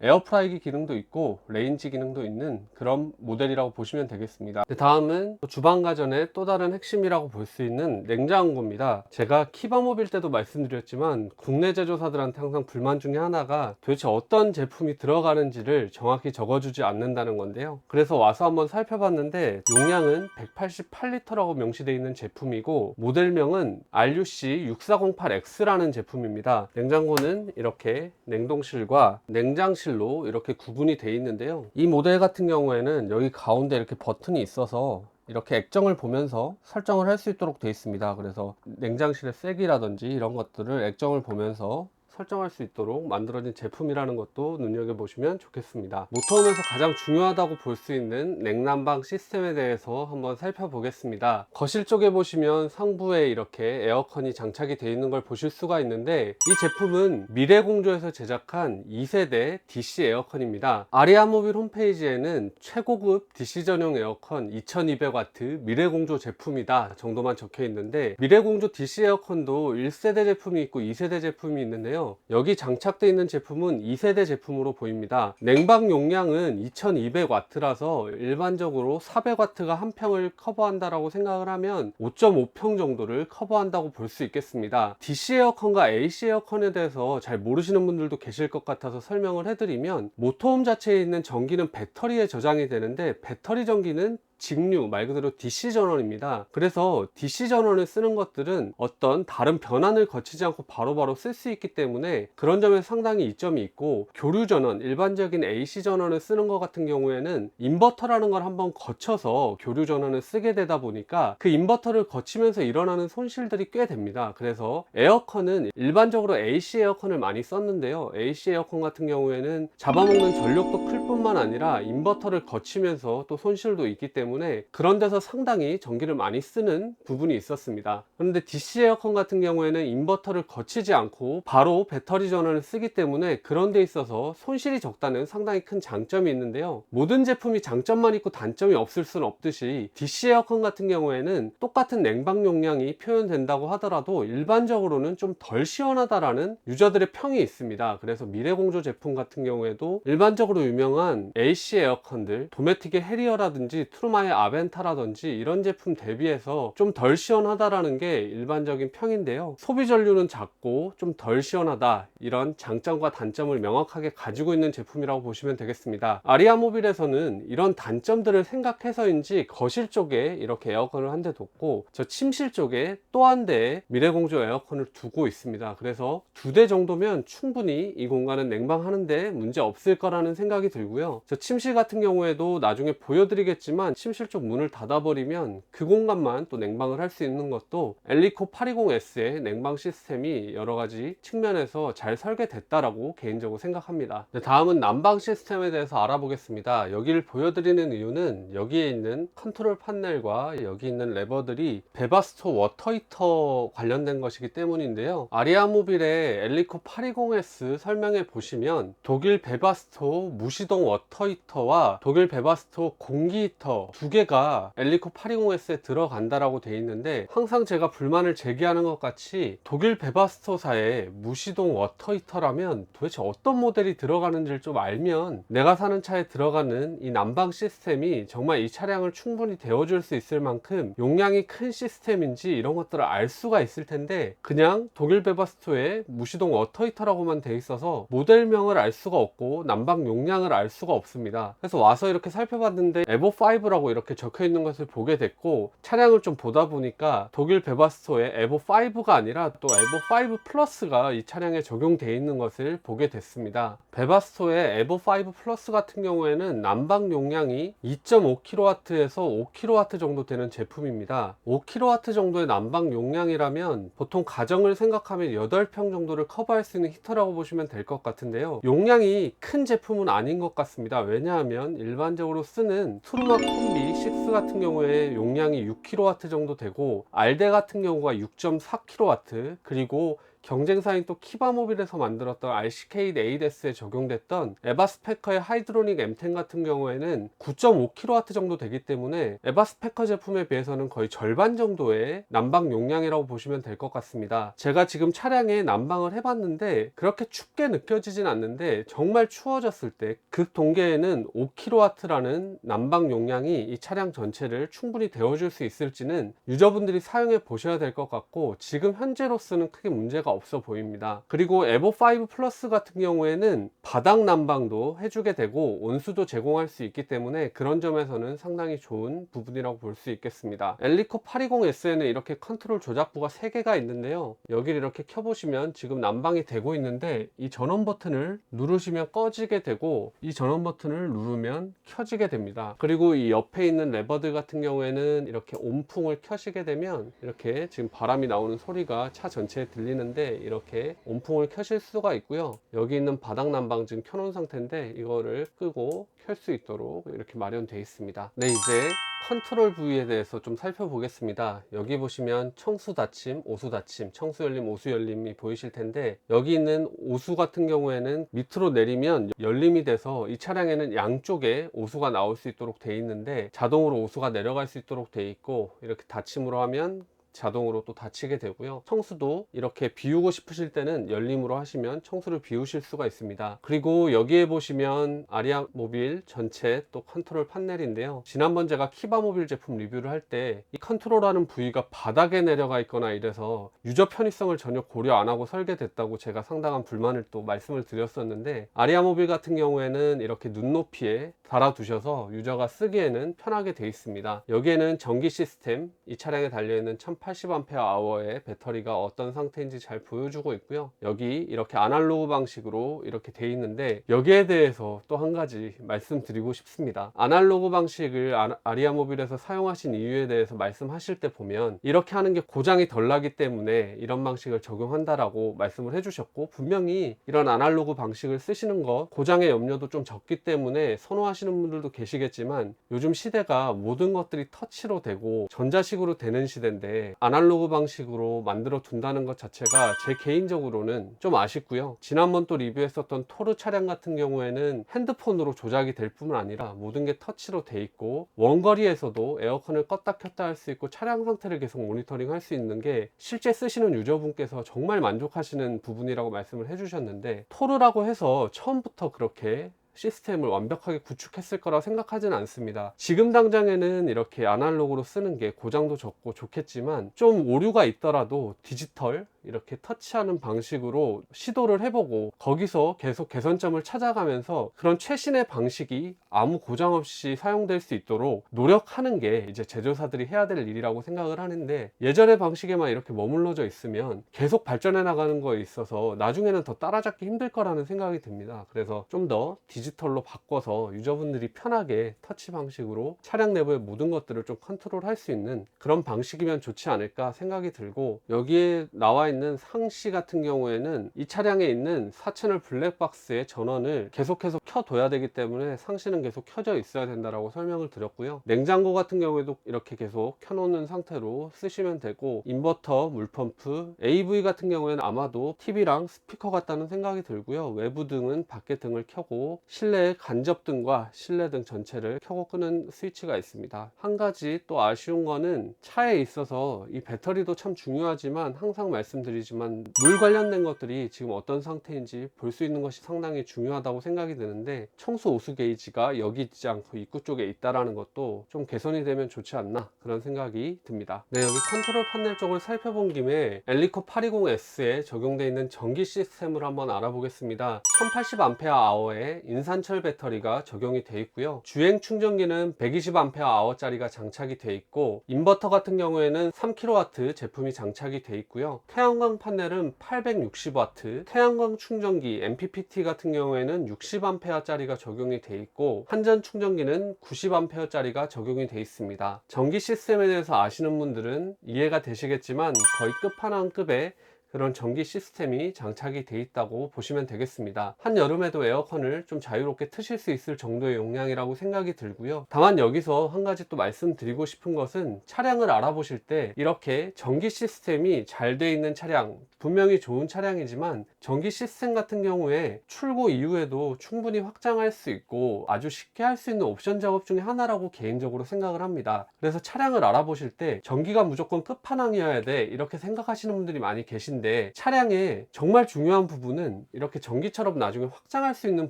에어프라이기 기능도 있고 레인지 기능도 있는 그런 모델이라고 보시면 되겠습니다. 다음은 주방 가전의 또 다른 핵심이라고 볼 수 있는 냉장고입니다. 제가 키바모빌 때도 말씀드렸지만 국내 제조사들한테 항상 불만 중에 하나가 도대체 어떤 제품이 들어가는지를 정확히 적어주지 않는다는 건데요. 그래서 와서 한번 살펴봤는데 용량은 188L라고 명시되어 있는 제품이고, 모델명은 RUC6408X라는 제품입니다. 냉장고는 이렇게 냉동실과 냉장실로 이렇게 구분이 되어 있는데요, 이 모델 같은 경우에는 여기 가운데 이렇게 버튼이 있어서 이렇게 액정을 보면서 설정을 할 수 있도록 되어 있습니다. 그래서 냉장실의 세기라든지 이런 것들을 액정을 보면서 설정할 수 있도록 만들어진 제품이라는 것도 눈여겨보시면 좋겠습니다. 모터홈에서 가장 중요하다고 볼 수 있는 냉난방 시스템에 대해서 한번 살펴보겠습니다. 거실 쪽에 보시면 상부에 이렇게 에어컨이 장착이 되어 있는 걸 보실 수가 있는데, 이 제품은 미래공조에서 제작한 2세대 DC 에어컨입니다. 아리아모빌 홈페이지에는 최고급 DC 전용 에어컨 2200W 미래공조 제품이다 정도만 적혀 있는데, 미래공조 DC 에어컨도 1세대 제품이 있고 2세대 제품이 있는데요, 여기 장착되어 있는 제품은 2세대 제품으로 보입니다. 냉방 용량은 2200W라서 일반적으로 400W가 한 평을 커버한다라고 생각을 하면 5.5평 정도를 커버한다고 볼 수 있겠습니다. DC 에어컨과 AC 에어컨에 대해서 잘 모르시는 분들도 계실 것 같아서 설명을 해드리면, 모터홈 자체에 있는 전기는 배터리에 저장이 되는데, 배터리 전기는 직류, 말 그대로 DC 전원입니다. 그래서 DC 전원을 쓰는 것들은 어떤 다른 변환을 거치지 않고 바로바로 쓸 수 있기 때문에 그런 점에서 상당히 이점이 있고, 교류 전원, 일반적인 AC 전원을 쓰는 것 같은 경우에는 인버터라는 걸 한번 거쳐서 교류 전원을 쓰게 되다 보니까 그 인버터를 거치면서 일어나는 손실들이 꽤 됩니다. 그래서 에어컨은 일반적으로 AC 에어컨을 많이 썼는데요, AC 에어컨 같은 경우에는 잡아먹는 전력도 클 뿐만 아니라 인버터를 거치면서 또 손실도 있기 때문에 그런 데서 상당히 전기를 많이 쓰는 부분이 있었습니다. 그런데 DC 에어컨 같은 경우에는 인버터를 거치지 않고 바로 배터리 전원을 쓰기 때문에 그런 데 있어서 손실이 적다는 상당히 큰 장점이 있는데요, 모든 제품이 장점만 있고 단점이 없을 수는 없듯이 DC 에어컨 같은 경우에는 똑같은 냉방 용량이 표현된다고 하더라도 일반적으로는 좀 덜 시원하다라는 유저들의 평이 있습니다. 그래서 미래공조 제품 같은 경우에도 일반적으로 유명한 AC 에어컨들, 도메틱의 해리어라든지 트루마의 아벤타라든지 이런 제품 대비해서 좀 덜 시원하다라는 게 일반적인 평인데요, 소비 전류는 작고 좀 덜 시원하다, 이런 장점과 단점을 명확하게 가지고 있는 제품이라고 보시면 되겠습니다. 아리아모빌에서는 이런 단점들을 생각해서인지 거실 쪽에 이렇게 에어컨을 한 대 뒀고, 저 침실 쪽에 또 한 대의 미래공조 에어컨을 두고 있습니다. 그래서 2대 정도면 충분히 이 공간은 냉방하는데 문제 없을 거라는 생각이 들고요, 저 침실 같은 경우에도 나중에 보여드리겠지만 침실 쪽 문을 닫아버리면 그 공간만 또 냉방을 할 수 있는 것도 엘리코 820S의 냉방 시스템이 여러가지 측면에서 잘 설계됐다라고 개인적으로 생각합니다. 다음은 난방 시스템에 대해서 알아보겠습니다. 여기를 보여드리는 이유는 여기에 있는 컨트롤 판넬과 여기 있는 레버들이 베바스토 워터 히터 관련된 것이기 때문인데요, 아리아모빌의 엘리코 820S 설명에 보시면 독일 베바스토 무시동 워터 히터와 독일 베바스토 공기 히터 두 개가 엘리코 820S에 들어간다라고 되어 있는데, 항상 제가 불만을 제기하는 것 같이 독일 베바스토사의 무시동 워터 히터라면 도대체 어떤 모델이 들어가는지를 좀 알면 내가 사는 차에 들어가는 이 난방 시스템이 정말 이 차량을 충분히 데워줄 수 있을 만큼 용량이 큰 시스템인지 이런 것들을 알 수가 있을 텐데, 그냥 독일 베바스토의 무시동 워터 히터라고만 되어 있어서 모델명을 알 수가 없고 난방 용량을 알 수가 없습니다. 그래서 와서 이렇게 살펴봤는데 에보5라고 이렇게 적혀 있는 것을 보게 됐고, 차량을 좀 보다 보니까 독일 베바스토의 에보5가 아니라 또 에보5 플러스가 이 차량에 적용되어 있는 것을 보게 됐습니다. 베바스토의 에보5 플러스 같은 경우에는 난방 용량이 2.5kW에서 5kW 정도 되는 제품입니다. 5kW 정도의 난방 용량이라면 보통 가정을 생각하면 8평 정도를 커버할 수 있는 히터라고 보시면 될 것 같은데요, 용량이 큰 제품은 아닌 것 같습니다. 왜냐하면 일반적으로 쓰는 투르마 콤비 6 같은 경우에 용량이 6kW 정도 되고, 알데 같은 경우가 6.4kW, 그리고 경쟁사인 또 키바모빌에서 만들었던 RCK8S에 적용됐던 에바스페커의 하이드로닉 M10 같은 경우에는 9.5kW 정도 되기 때문에 에바스페커 제품에 비해서는 거의 절반 정도의 난방 용량이라고 보시면 될 것 같습니다. 제가 지금 차량에 난방을 해봤는데 그렇게 춥게 느껴지진 않는데, 정말 추워졌을 때 극 동계에는 5kW라는 난방 용량이 이 차량 전체를 충분히 데워줄 수 있을지는 유저분들이 사용해 보셔야 될 것 같고, 지금 현재로서는 크게 문제가 없어 보입니다. 그리고 에보5 플러스 같은 경우에는 바닥 난방도 해주게 되고 온수도 제공할 수 있기 때문에 그런 점에서는 상당히 좋은 부분이라고 볼 수 있겠습니다. 엘리코 820S에는 이렇게 컨트롤 조작부가 3개가 있는데요, 여기를 이렇게 켜보시면 지금 난방이 되고 있는데 이 전원 버튼을 누르시면 꺼지게 되고 이 전원 버튼을 누르면 켜지게 됩니다. 그리고 이 옆에 있는 레버들 같은 경우에는 이렇게 온풍을 켜시게 되면 이렇게 지금 바람이 나오는 소리가 차 전체에 들리는데, 때 이렇게 온풍을 켜실 수가 있고요. 여기 있는 바닥 난방증 켜놓은 상태인데 이거를 끄고 켤 수 있도록 이렇게 마련되어 있습니다. 네, 이제 컨트롤 부위에 대해서 좀 살펴보겠습니다. 여기 보시면 청수 닫힘, 오수 닫힘, 청수 열림, 오수 열림이 보이실 텐데, 여기 있는 오수 같은 경우에는 밑으로 내리면 열림이 돼서 이 차량에는 양쪽에 오수가 나올 수 있도록 되어 있는데, 자동으로 오수가 내려갈 수 있도록 되어 있고, 이렇게 닫힘으로 하면 자동으로 또 닫히게 되고요. 청수도 이렇게 비우고 싶으실 때는 열림으로 하시면 청수를 비우실 수가 있습니다. 그리고 여기에 보시면 아리아 모빌 전체 또 컨트롤 판넬인데요. 지난번 제가 키바 모빌 제품 리뷰를 할 때 이 컨트롤하는 부위가 바닥에 내려가 있거나 이래서 유저 편의성을 전혀 고려 안 하고 설계됐다고 제가 상당한 불만을 또 말씀을 드렸었는데, 아리아 모빌 같은 경우에는 이렇게 눈높이에 달아두셔서 유저가 쓰기에는 편하게 되어 있습니다. 여기에는 전기 시스템, 이 차량에 달려있는 1080Ah 배터리가 어떤 상태인지 잘 보여주고 있고요. 여기 이렇게 아날로그 방식으로 이렇게 되어 있는데, 여기에 대해서 또 한 가지 말씀드리고 싶습니다. 아날로그 방식을 아리아 모빌에서 사용하신 이유에 대해서 말씀하실 때 보면 이렇게 하는 게 고장이 덜 나기 때문에 이런 방식을 적용한다라고 말씀을 해주셨고, 분명히 이런 아날로그 방식을 쓰시는 것, 고장의 염려도 좀 적기 때문에 선호하시는 분들도 계시겠지만, 요즘 시대가 모든 것들이 터치로 되고 전자식으로 되는 시대인데 아날로그 방식으로 만들어 둔다는 것 자체가 제 개인적으로는 좀 아쉽고요. 지난번 또 리뷰했었던 토르 차량 같은 경우에는 핸드폰으로 조작이 될 뿐만 아니라 모든 게 터치로 돼 있고, 원거리에서도 에어컨을 껐다 켰다 할 수 있고 차량 상태를 계속 모니터링 할 수 있는 게 실제 쓰시는 유저분께서 정말 만족하시는 부분이라고 말씀을 해주셨는데, 토르라고 해서 처음부터 그렇게 시스템을 완벽하게 구축했을 거라 생각하지는 않습니다. 지금 당장에는 이렇게 아날로그로 쓰는 게 고장도 적고 좋겠지만, 좀 오류가 있더라도 디지털 이렇게 터치하는 방식으로 시도를 해보고 거기서 계속 개선점을 찾아가면서 그런 최신의 방식이 아무 고장 없이 사용될 수 있도록 노력하는 게 이제 제조사들이 해야 될 일이라고 생각을 하는데, 예전의 방식에만 이렇게 머물러져 있으면 계속 발전해 나가는 거에 있어서 나중에는 더 따라잡기 힘들 거라는 생각이 듭니다. 그래서 좀 더 디지털로 바꿔서 유저분들이 편하게 터치 방식으로 차량 내부의 모든 것들을 좀 컨트롤할 수 있는 그런 방식이면 좋지 않을까 생각이 들고, 여기에 나와 있는 상시 같은 경우에는 이 차량에 있는 4채널 블랙박스의 전원을 계속해서 켜둬야 되기 때문에 상시는 계속 켜져 있어야 된다라고 설명을 드렸고요. 냉장고 같은 경우에도 이렇게 계속 켜놓는 상태로 쓰시면 되고, 인버터, 물펌프, AV 같은 경우에는 아마도 TV랑 스피커 같다는 생각이 들고요. 외부 등은 밖에 등을 켜고 실내에 간접등과 실내등 전체를 켜고 끄는 스위치가 있습니다. 한 가지 또 아쉬운 거는 차에 있어서 이 배터리도 참 중요하지만 항상 말씀드리지만 물 관련된 것들이 지금 어떤 상태인지 볼 수 있는 것이 상당히 중요하다고 생각이 드는데, 청수 오수 게이지가 여기 있지 않고 입구 쪽에 있다라는 것도 좀 개선이 되면 좋지 않나 그런 생각이 듭니다. 네, 여기 컨트롤 판넬 쪽을 살펴본 김에 엘리코 820S에 적용되어 있는 전기 시스템을 한번 알아보겠습니다. 1080Ah 인산철 배터리가 적용이 되어 있고요. 주행 충전기는 120Ah 짜리가 장착이 되어 있고, 인버터 같은 경우에는 3kW 제품이 장착이 되어 있고요. 태양광 판넬은 860W, 태양광 충전기 MPPT 같은 경우에는 60A 짜리가 적용이 되어 있고, 한전 충전기는 90A 짜리가 적용이 되어 있습니다. 전기 시스템에 대해서 아시는 분들은 이해가 되시겠지만 거의 끝판왕급의 그런 전기 시스템이 장착이 되어 있다고 보시면 되겠습니다. 한여름에도 에어컨을 좀 자유롭게 트실 수 있을 정도의 용량이라고 생각이 들고요. 다만 여기서 한 가지 또 말씀드리고 싶은 것은, 차량을 알아보실 때 이렇게 전기 시스템이 잘 되어 있는 차량, 분명히 좋은 차량이지만 전기 시스템 같은 경우에 출고 이후에도 충분히 확장할 수 있고 아주 쉽게 할 수 있는 옵션 작업 중에 하나라고 개인적으로 생각을 합니다. 그래서 차량을 알아보실 때 전기가 무조건 끝판왕이어야 돼 이렇게 생각하시는 분들이 많이 계신데, 차량의 정말 중요한 부분은 이렇게 전기처럼 나중에 확장할 수 있는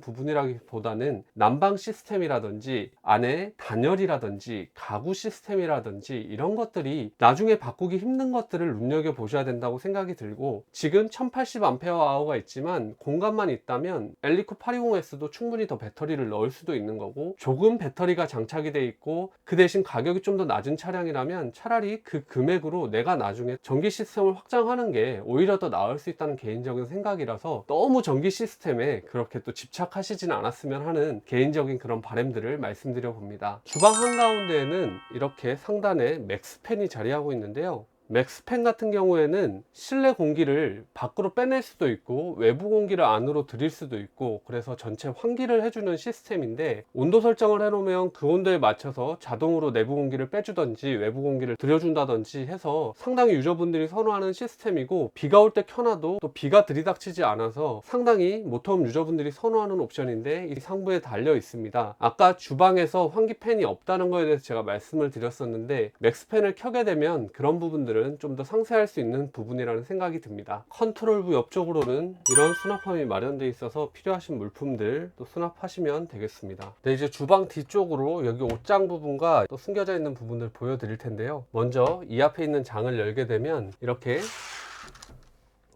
부분이라기보다는 난방 시스템이라든지 안에 단열이라든지 가구 시스템이라든지 이런 것들이 나중에 바꾸기 힘든 것들을 눈여겨보셔야 된다고 생각이 들고, 지금 1080Ah 있지만 공간만 있다면 엘리코 820S도 충분히 더 배터리를 넣을 수도 있는 거고, 조금 배터리가 장착이 돼 있고 그 대신 가격이 좀 더 낮은 차량이라면 차라리 그 금액으로 내가 나중에 전기 시스템을 확장하는 게 오히려 더 나을 수 있다는 개인적인 생각이라서, 너무 전기 시스템에 그렇게 또 집착하시지는 않았으면 하는 개인적인 그런 바람들을 말씀드려 봅니다. 주방 한가운데에는 이렇게 상단에 맥스팬이 자리하고 있는데요. 맥스팬 같은 경우에는 실내 공기를 밖으로 빼낼 수도 있고 외부 공기를 안으로 들일 수도 있고, 그래서 전체 환기를 해주는 시스템인데, 온도 설정을 해놓으면 그 온도에 맞춰서 자동으로 내부 공기를 빼주던지 외부 공기를 들여준다든지 해서 상당히 유저분들이 선호하는 시스템이고, 비가 올 때 켜놔도 또 비가 들이닥치지 않아서 상당히 모터홈 유저분들이 선호하는 옵션인데, 이 상부에 달려 있습니다. 아까 주방에서 환기팬이 없다는 거에 대해서 제가 말씀을 드렸었는데, 맥스팬을 켜게 되면 그런 부분들은 좀 더 상세할 수 있는 부분이라는 생각이 듭니다. 컨트롤부 옆쪽으로는 이런 수납함이 마련되어 있어서 필요하신 물품들 또 수납하시면 되겠습니다. 네, 이제 주방 뒤쪽으로 여기 옷장 부분과 또 숨겨져 있는 부분들 보여드릴 텐데요. 먼저 이 앞에 있는 장을 열게 되면 이렇게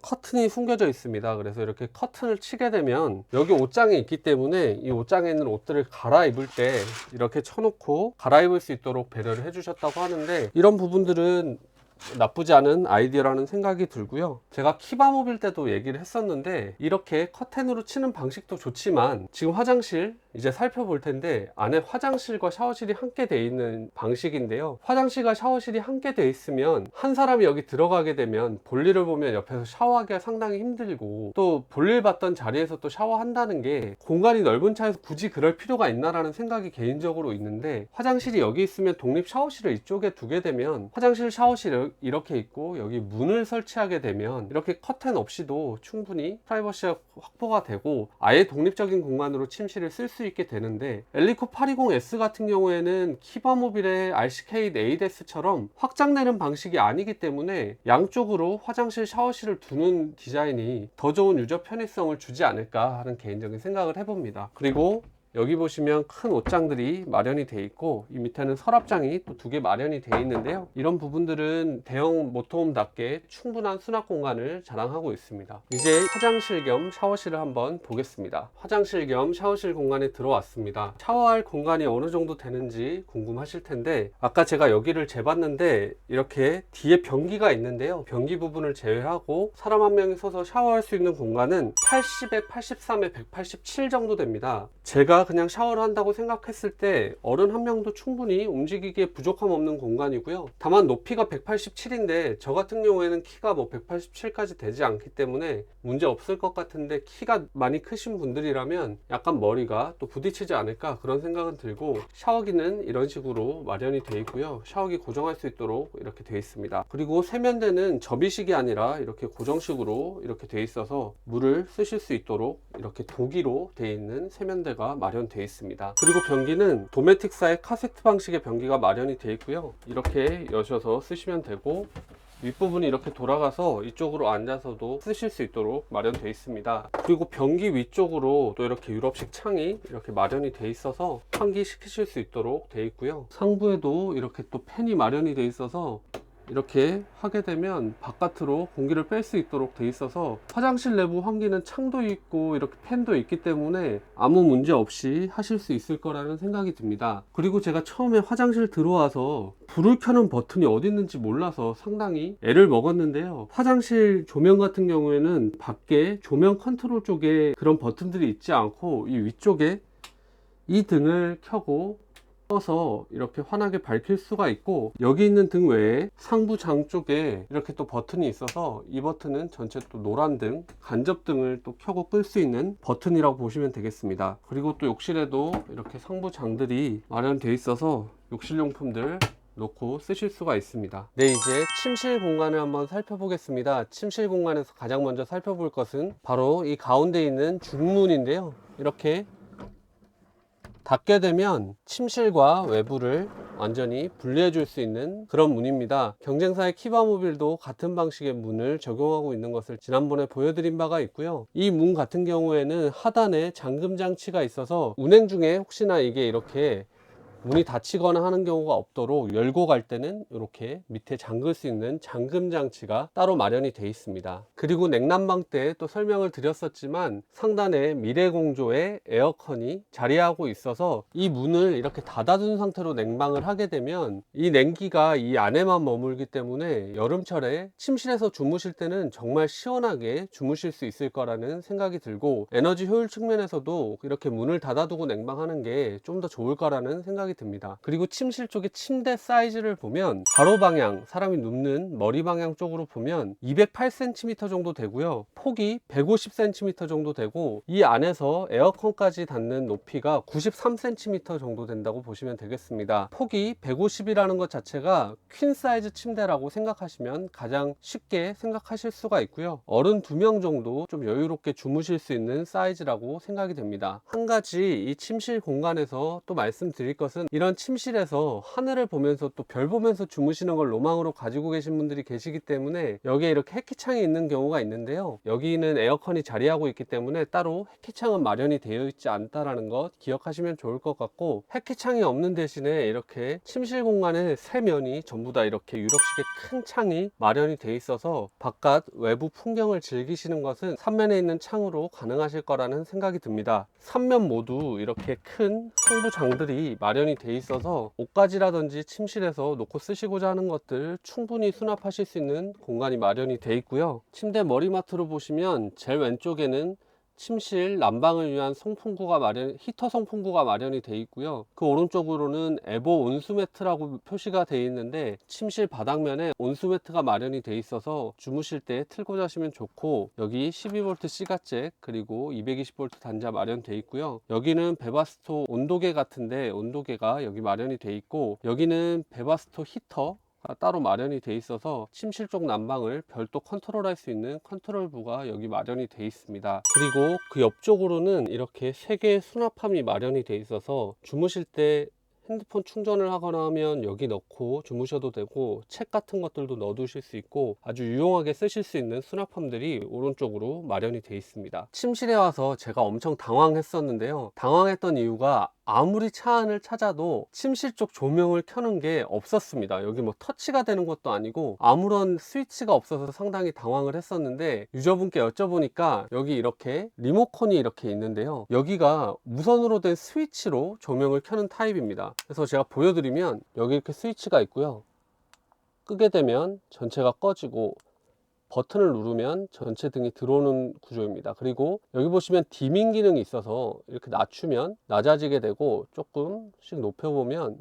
커튼이 숨겨져 있습니다. 그래서 이렇게 커튼을 치게 되면 여기 옷장이 있기 때문에 이 옷장에 있는 옷들을 갈아입을 때 이렇게 쳐놓고 갈아입을 수 있도록 배려를 해주셨다고 하는데, 이런 부분들은 나쁘지 않은 아이디어라는 생각이 들고요. 제가 키바모빌 때도 얘기를 했었는데, 이렇게 커튼으로 치는 방식도 좋지만 지금 화장실 이제 살펴볼 텐데, 안에 화장실과 샤워실이 함께 되어 있는 방식인데요. 화장실과 샤워실이 함께 되어 있으면 한 사람이 여기 들어가게 되면 볼일을 보면 옆에서 샤워하기가 상당히 힘들고, 또 볼일 봤던 자리에서 또 샤워한다는 게 공간이 넓은 차에서 굳이 그럴 필요가 있나라는 생각이 개인적으로 있는데, 화장실이 여기 있으면 독립 샤워실을 이쪽에 두게 되면 화장실 샤워실 이렇게 있고, 여기 문을 설치하게 되면 이렇게 커튼 없이도 충분히 프라이버시가 확보가 되고 아예 독립적인 공간으로 침실을 쓸 수 있게 되는데, 엘리코 820S 같은 경우에는 키바모빌의 RCK 에이데스처럼 확장되는 방식이 아니기 때문에 양쪽으로 화장실 샤워실을 두는 디자인이 더 좋은 유저 편의성을 주지 않을까 하는 개인적인 생각을 해봅니다. 그리고 여기 보시면 큰 옷장들이 마련이 되어 있고, 이 밑에는 서랍장이 또 2개 마련이 되어 있는데요. 이런 부분들은 대형 모터홈답게 충분한 수납 공간을 자랑하고 있습니다. 이제 화장실 겸 샤워실을 한번 보겠습니다. 화장실 겸 샤워실 공간에 들어왔습니다. 샤워할 공간이 어느 정도 되는지 궁금하실 텐데, 아까 제가 여기를 재봤는데 이렇게 뒤에 변기가 있는데요. 변기 부분을 제외하고 사람 한 명이 서서 샤워할 수 있는 공간은 80에 83에 187 정도 됩니다. 제가 그냥 샤워를 한다고 생각했을 때 어른 한 명도 충분히 움직이기에 부족함 없는 공간이고요. 다만 높이가 187인데 저 같은 경우에는 키가 뭐 187까지 되지 않기 때문에 문제 없을 것 같은데, 키가 많이 크신 분들이라면 약간 머리가 또 부딪히지 않을까 그런 생각은 들고, 샤워기는 이런 식으로 마련이 되어 있고요. 샤워기 고정할 수 있도록 이렇게 되어 있습니다. 그리고 세면대는 접이식이 아니라 이렇게 고정식으로 이렇게 되어 있어서 물을 쓰실 수 있도록 이렇게 도기로 되어 있는 세면대가 마련되어 있습니다. 그리고 변기는 도메틱사의 카세트 방식의 변기가 마련이 되어 있고요. 이렇게 여셔서 쓰시면 되고, 윗부분이 이렇게 돌아가서 이쪽으로 앉아서도 쓰실 수 있도록 마련되어 있습니다. 그리고 변기 위쪽으로 또 이렇게 유럽식 창이 이렇게 마련이 되어 있어서 환기시키실 수 있도록 되어 있고요. 상부에도 이렇게 또 팬이 마련이 되어 있어서 이렇게 하게 되면 바깥으로 공기를 뺄 수 있도록 돼 있어서 화장실 내부 환기는 창도 있고 이렇게 팬도 있기 때문에 아무 문제 없이 하실 수 있을 거라는 생각이 듭니다. 그리고 제가 처음에 화장실 들어와서 불을 켜는 버튼이 어디 있는지 몰라서 상당히 애를 먹었는데요. 화장실 조명 같은 경우에는 밖에 조명 컨트롤 쪽에 그런 버튼들이 있지 않고 이 위쪽에 이 등을 켜고 꺼서 이렇게 환하게 밝힐 수가 있고, 여기 있는 등 외에 상부 장 쪽에 이렇게 또 버튼이 있어서 이 버튼은 전체 또 노란 등, 간접등을 또 켜고 끌 수 있는 버튼이라고 보시면 되겠습니다. 그리고 또 욕실에도 이렇게 상부 장들이 마련되어 있어서 욕실용품들 놓고 쓰실 수가 있습니다. 네, 이제 침실 공간을 한번 살펴보겠습니다. 침실 공간에서 가장 먼저 살펴볼 것은 바로 이 가운데 있는 중문인데요. 이렇게 닫게 되면 침실과 외부를 완전히 분리해 줄 수 있는 그런 문입니다. 경쟁사의 키바모빌도 같은 방식의 문을 적용하고 있는 것을 지난번에 보여드린 바가 있고요. 이 문 같은 경우에는 하단에 잠금 장치가 있어서 운행 중에 혹시나 이게 이렇게 문이 닫히거나 하는 경우가 없도록 열고 갈 때는 이렇게 밑에 잠글 수 있는 잠금 장치가 따로 마련이 되어 있습니다. 그리고 냉난방 때 또 설명을 드렸었지만 상단에 미래공조의 에어컨이 자리하고 있어서 이 문을 이렇게 닫아둔 상태로 냉방을 하게 되면 이 냉기가 이 안에만 머물기 때문에 여름철에 침실에서 주무실 때는 정말 시원하게 주무실 수 있을 거라는 생각이 들고, 에너지 효율 측면에서도 이렇게 문을 닫아두고 냉방하는 게 좀 더 좋을 거라는 생각이 생각이 듭니다. 그리고 침실 쪽의 침대 사이즈를 보면 가로 방향, 사람이 눕는 머리 방향 쪽으로 보면 208cm 정도 되고요. 폭이 150cm 정도 되고, 이 안에서 에어컨까지 닿는 높이가 93cm 정도 된다고 보시면 되겠습니다. 폭이 150이라는 것 자체가 퀸 사이즈 침대라고 생각하시면 가장 쉽게 생각하실 수가 있고요. 어른 2명 정도 좀 여유롭게 주무실 수 있는 사이즈라고 생각이 됩니다. 한 가지 이 침실 공간에서 또 말씀드릴 것은, 이런 침실에서 하늘을 보면서 또 별 보면서 주무시는 걸 로망으로 가지고 계신 분들이 계시기 때문에 여기에 이렇게 햇기창이 있는 경우가 있는데요, 여기는 에어컨이 자리하고 있기 때문에 따로 햇기창은 마련이 되어 있지 않다라는 것 기억하시면 좋을 것 같고, 햇기창이 없는 대신에 이렇게 침실 공간의 세 면이 전부 다 이렇게 유럽식의 큰 창이 마련이 되어 있어서 바깥 외부 풍경을 즐기시는 것은 3면에 있는 창으로 가능하실 거라는 생각이 듭니다. 3면 모두 이렇게 큰 상부장들이 마련이 되어 있어서 옷가지라든지 침실에서 놓고 쓰시고자 하는 것들 충분히 수납하실 수 있는 공간이 마련이 되어 있고요. 침대 머리맡으로 보시면 제일 왼쪽에는 침실 난방을 위한 히터 송풍구가 마련이 되어 있고요. 그 오른쪽으로는 에보 온수매트라고 표시가 되어 있는데, 침실 바닥면에 온수매트가 마련이 되어 있어서 주무실 때 틀고 자시면 좋고, 여기 12V C가잭 그리고 220V 단자 마련되어 있고요. 여기는 베바스토 온도계 같은데 온도계가 여기 마련이 되어 있고, 여기는 베바스토 히터 따로 마련이 되어 있어서 침실 쪽 난방을 별도 컨트롤할 수 있는 컨트롤부가 여기 마련이 되어 있습니다. 그리고 그 옆쪽으로는 이렇게 3개의 수납함이 마련이 되어 있어서 주무실 때 핸드폰 충전을 하거나 하면 여기 넣고 주무셔도 되고, 책 같은 것들도 넣어 두실 수 있고 아주 유용하게 쓰실 수 있는 수납함들이 오른쪽으로 마련이 되어 있습니다. 침실에 와서 제가 엄청 당황했었는데요, 당황했던 이유가 아무리 차 안을 찾아도 침실 쪽 조명을 켜는 게 없었습니다. 여기 뭐 터치가 되는 것도 아니고 아무런 스위치가 없어서 상당히 당황을 했었는데, 유저분께 여쭤보니까 여기 이렇게 리모컨이 이렇게 있는데요, 여기가 무선으로 된 스위치로 조명을 켜는 타입입니다. 그래서 제가 보여드리면, 여기 이렇게 스위치가 있고요, 끄게 되면 전체가 꺼지고 버튼을 누르면 전체 등이 들어오는 구조입니다. 그리고 여기 보시면 디밍 기능이 있어서 이렇게 낮추면 낮아지게 되고, 조금씩 높여보면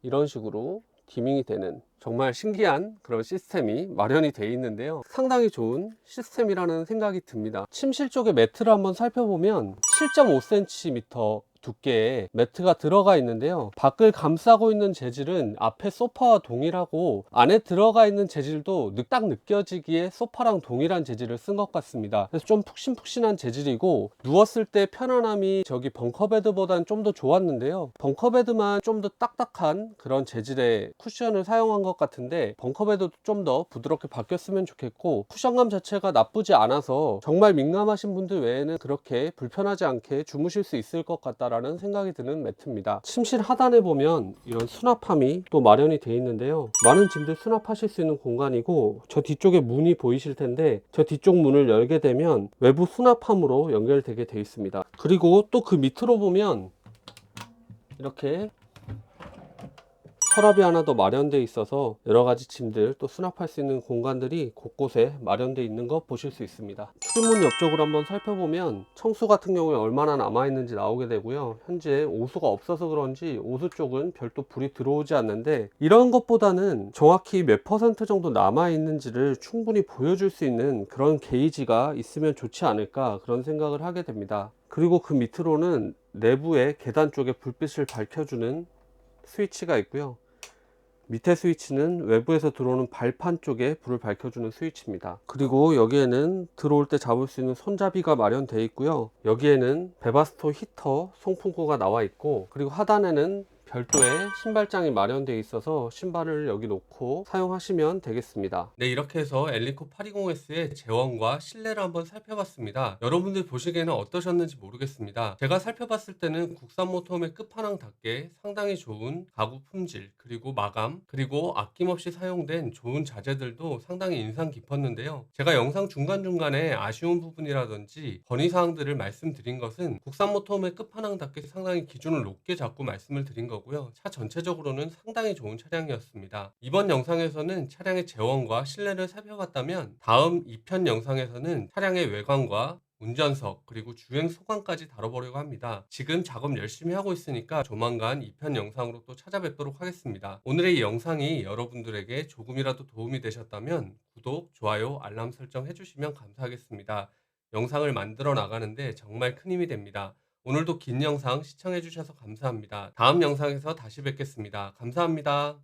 이런 식으로 디밍이 되는 정말 신기한 그런 시스템이 마련이 되어 있는데요, 상당히 좋은 시스템이라는 생각이 듭니다. 침실 쪽에 매트를 한번 살펴보면 7.5cm 두께의 매트가 들어가 있는데요, 밖을 감싸고 있는 재질은 앞에 소파와 동일하고 안에 들어가 있는 재질도 딱 느껴지기에 소파랑 동일한 재질을 쓴 것 같습니다. 그래서 좀 푹신푹신한 재질이고, 누웠을 때 편안함이 저기 벙커베드보다는 좀 더 좋았는데요, 벙커베드만 좀 더 딱딱한 그런 재질의 쿠션을 사용한 것 같은데, 벙커베드도 좀 더 부드럽게 바뀌었으면 좋겠고, 쿠션감 자체가 나쁘지 않아서 정말 민감하신 분들 외에는 그렇게 불편하지 않게 주무실 수 있을 것 같다라는 생각이 드는 매트입니다. 침실 하단에 보면 이런 수납함이 또 마련이 되어 있는데요, 많은 짐들 수납하실 수 있는 공간이고, 저 뒤쪽에 문이 보이실 텐데 저 뒤쪽 문을 열게 되면 외부 수납함으로 연결되게 되어 있습니다. 그리고 또 그 밑으로 보면 이렇게 서랍이 하나 더 마련되어 있어서 여러가지 짐들 또 수납할 수 있는 공간들이 곳곳에 마련되어 있는 거 보실 수 있습니다. 출입문 옆쪽으로 한번 살펴보면 청수 같은 경우에 얼마나 남아있는지 나오게 되고요, 현재 오수가 없어서 그런지 오수 쪽은 별도 불이 들어오지 않는데, 이런 것보다는 정확히 몇 % 정도 남아있는지를 충분히 보여줄 수 있는 그런 게이지가 있으면 좋지 않을까, 그런 생각을 하게 됩니다. 그리고 그 밑으로는 내부의 계단 쪽에 불빛을 밝혀주는 스위치가 있고요, 밑에 스위치는 외부에서 들어오는 발판 쪽에 불을 밝혀주는 스위치입니다. 그리고 여기에는 들어올 때 잡을 수 있는 손잡이가 마련되어 있고요, 여기에는 베바스토 히터 송풍구가 나와 있고, 그리고 하단에는 별도의 신발장이 마련되어 있어서 신발을 여기 놓고 사용하시면 되겠습니다. 네, 이렇게 해서 엘리코 820S의 제원과 실내를 한번 살펴봤습니다. 여러분들 보시기에는 어떠셨는지 모르겠습니다. 제가 살펴봤을 때는 국산 모터홈의 끝판왕답게 상당히 좋은 가구 품질, 그리고 마감, 그리고 아낌없이 사용된 좋은 자재들도 상당히 인상 깊었는데요, 제가 영상 중간중간에 아쉬운 부분이라든지 건의사항들을 말씀드린 것은 국산 모터홈의 끝판왕답게 상당히 기준을 높게 잡고 말씀을 드린 거고요, 차 전체적으로는 상당히 좋은 차량이었습니다. 이번 영상에서는 차량의 제원과 실내를 살펴봤다면, 다음 2편 영상에서는 차량의 외관과 운전석, 그리고 주행 소감까지 다뤄보려고 합니다. 지금 작업 열심히 하고 있으니까 조만간 2편 영상으로 또 찾아뵙도록 하겠습니다. 오늘의 이 영상이 여러분들에게 조금이라도 도움이 되셨다면 구독, 좋아요, 알람 설정 해주시면 감사하겠습니다. 영상을 만들어 나가는데 정말 큰 힘이 됩니다. 오늘도 긴 영상 시청해주셔서 감사합니다. 다음 영상에서 다시 뵙겠습니다. 감사합니다.